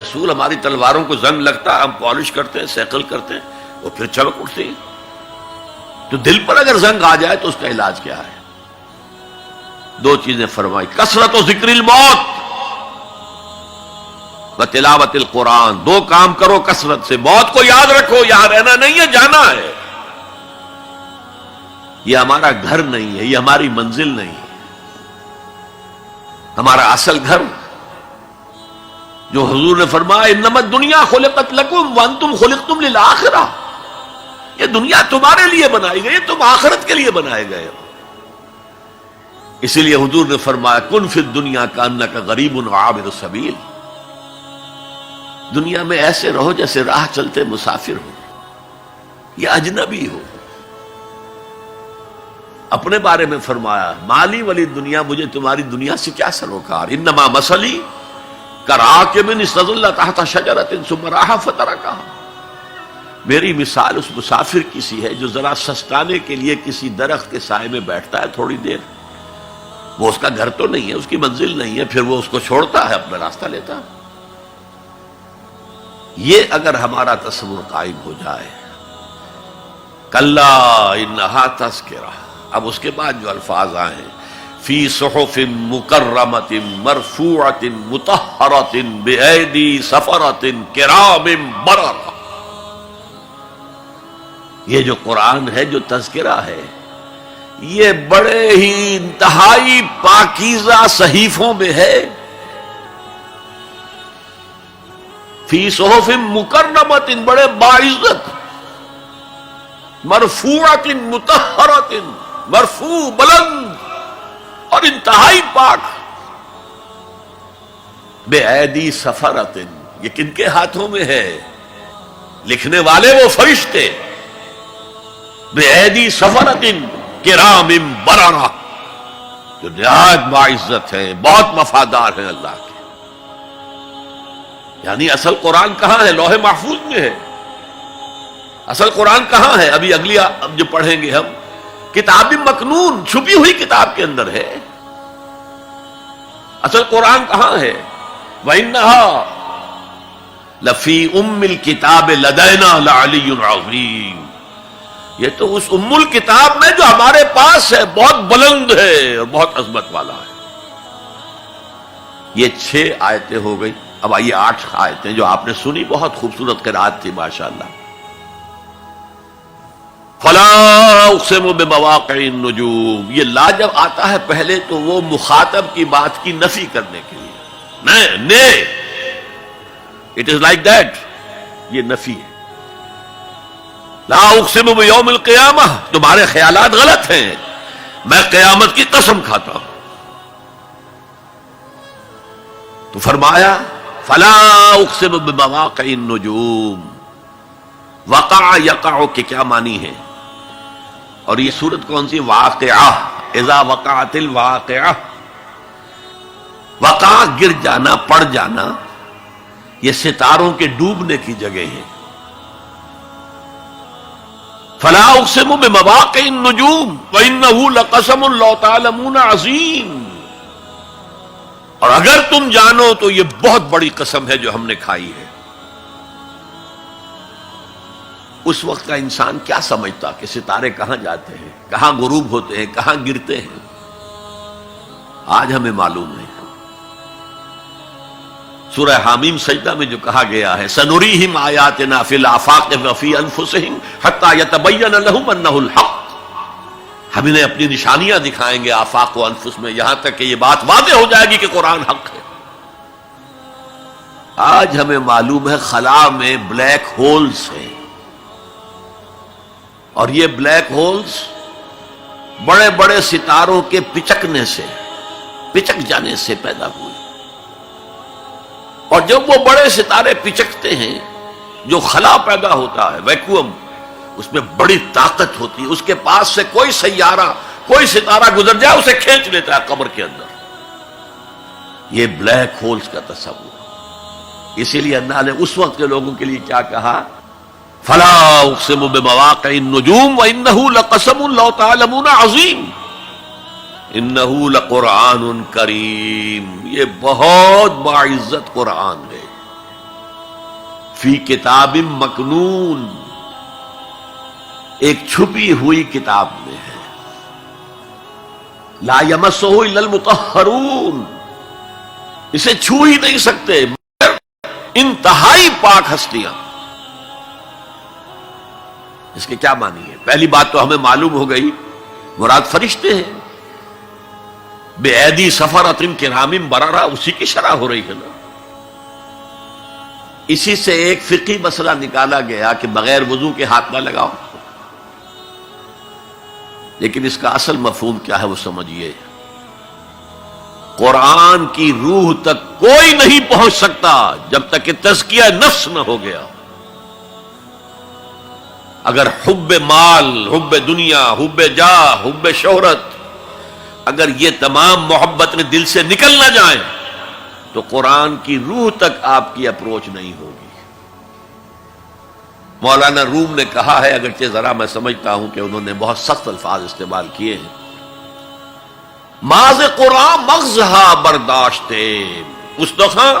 رسول ہماری تلواروں کو زنگ لگتا، ہم پالش کرتے ہیں، سیکل کرتے ہیں، وہ پھر چمک اٹھتی ہیں۔ تو دل پر اگر زنگ آ جائے تو اس کا علاج کیا ہے؟ دو چیزیں فرمائی، کثرت و ذکر الموت و تلاوت القرآن۔ دو کام کرو کثرت سے، موت کو یاد رکھو، یہاں رہنا نہیں ہے، جانا ہے۔ یہ ہمارا گھر نہیں ہے، یہ ہماری منزل نہیں ہے۔ ہمارا اصل گھر جو حضور نے فرمایا انما الدنیا خلقت لکم وانتم خلقتم للآخرہ، یہ دنیا تمہارے لیے بنائی گئی، تم آخرت کے لیے بنائے گئے ہو۔ اسی لیے حضور نے فرمایا کن فی الدنیا کانک غریب عابر السبیل، دنیا میں ایسے رہو جیسے راہ چلتے مسافر ہو یا اجنبی ہو۔ اپنے بارے میں فرمایا مالی ولی دنیا، مجھے تمہاری دنیا سے کیا سروکار، انما مثلی کراکب استظل تحت شجرۃ ثم راح فترکھا، میری مثال اس مسافر کی سی ہے جو ذرا سستانے کے لیے کسی درخت کے سائے میں بیٹھتا ہے تھوڑی دیر، وہ اس کا گھر تو نہیں ہے، اس کی منزل نہیں ہے، پھر وہ اس کو چھوڑتا ہے، اپنا راستہ لیتا ہے۔ یہ اگر ہمارا تصور قائم ہو جائے، کلا انہا تذکرہ، اب اس کے بعد جو الفاظ آئے فی صحف مکرمۃ مرفوعۃ مطہرۃ بایدی سفرۃ کرام بررہ، یہ جو قرآن ہے، جو تذکرہ ہے، یہ بڑے ہی انتہائی پاکیزہ صحیفوں میں ہے۔ فی صحف مکرمۃ، بڑے باعزت، مرفوعۃ مطہرۃ، مرفوع بلند اور انتہائی پاک، بے ایدی سفرۃ، یہ کن کے ہاتھوں میں ہے؟ لکھنے والے وہ فرشتے، بے ایدی سفرۃ کرام بررہ، جو نہایت باعزت ہیں، بہت وفادار ہیں اللہ کے۔ یعنی اصل قرآن کہاں ہے؟ لوح محفوظ میں ہے۔ اصل قرآن کہاں ہے؟ ابھی اگلی اب جو پڑھیں گے ہم، کتاب مکنون، چھپی ہوئی کتاب کے اندر ہے۔ اصل قرآن کہاں ہے؟ وَإِنَّهَا لَفِي أُمِّ الْكِتَابِ لَدَيْنَا لَعَلِيٌّ عَظِيمٌ، یہ تو اس ام الکتاب میں جو ہمارے پاس ہے، بہت بلند ہے اور بہت عظمت والا ہے۔ یہ 6 آیتیں ہو گئی، اب آئیے 8 آیتیں جو آپ نے سنی، بہت خوبصورت قرات تھی ماشاءاللہ۔ فَلَا أُقْسِمُ بِمَوَاقِعِ النُّجُومِ، یہ لا جب آتا ہے پہلے تو وہ مخاطب کی بات کی نفی کرنے کے لیے، نے اٹ از لائک دیٹ، یہ نفی ہے۔ لا اقسم بیوم القیامہ، تمہارے خیالات غلط ہیں، میں قیامت کی قسم کھاتا ہوں۔ تو فرمایا فلا اقسم بمواقع النجوم، وقع یقع کے کیا معنی ہے؟ اور یہ سورت کون سی؟ واقعہ، اذا وقعت الواقعہ، وقع گر جانا، پڑ جانا، یہ ستاروں کے ڈوبنے کی جگہ ہے۔ فلا اقسم بمواقع النجوم وانه لقسم لو تعلمون عظیم، اور اگر تم جانو تو یہ بہت بڑی قسم ہے جو ہم نے کھائی ہے۔ اس وقت کا انسان کیا سمجھتا کہ ستارے کہاں جاتے ہیں، کہاں غروب ہوتے ہیں، کہاں گرتے ہیں؟ آج ہمیں معلوم نہیں۔ سورہ حامیم سجدہ میں جو کہا گیا ہے سنریہم آیاتنا فی الآفاق وفی انفسہم حتی یتبین لہم انہ الحق، ہم انہیں اپنی نشانیاں دکھائیں گے آفاق و انفس میں، یہاں تک کہ یہ بات واضح ہو جائے گی کہ قرآن حق ہے۔ آج ہمیں معلوم ہے خلا میں بلیک ہولز ہیں، اور یہ بلیک ہولز بڑے بڑے ستاروں کے پچکنے سے، پچک جانے سے پیدا ہوئے، اور جب وہ بڑے ستارے پچکتے ہیں، جو خلا پیدا ہوتا ہے، ویکوم، اس میں بڑی طاقت ہوتی ہے، اس کے پاس سے کوئی سیارہ، کوئی ستارہ گزر جائے اسے کھینچ لیتا ہے قبر کے اندر۔ یہ بلیک ہولز کا تصور، اسی لیے اللہ نے اس وقت کے لوگوں کے لیے کیا کہا؟ فلا اقسم بمواقع النجوم وانه لقسم لو تعلمون عظیم انه لقرآن کریم، یہ بہت باعزت قرآن ہے، فی کتاب مکنون، ایک چھپی ہوئی کتاب میں ہے، لا یمسہ الا المطہرون، اسے چھو ہی نہیں سکتے مگر انتہائی پاک ہستیاں۔ اس کے کیا معنی ہے؟ پہلی بات تو ہمیں معلوم ہو گئی، مراد فرشتے ہیں، بے ایدی سفرۃ کرام بررہ، اسی کی شرح ہو رہی ہے نا۔ اسی سے ایک فقہی مسئلہ نکالا گیا کہ بغیر وضو کے ہاتھ نہ لگاؤ، لیکن اس کا اصل مفہوم کیا ہے وہ سمجھیے۔ قرآن کی روح تک کوئی نہیں پہنچ سکتا جب تک کہ تزکیہ نفس نہ ہو گیا۔ اگر حب مال، حب دنیا، حب جاہ، حب شہرت، اگر یہ تمام محبت نے دل سے نکل نہ جائیں تو قرآن کی روح تک آپ کی اپروچ نہیں ہوگی۔ مولانا روم نے کہا ہے، اگرچہ ذرا میں سمجھتا ہوں کہ انہوں نے بہت سخت الفاظ استعمال کیے ہیں، ماز قرآن مغزہا برداشتے، اس دفعہ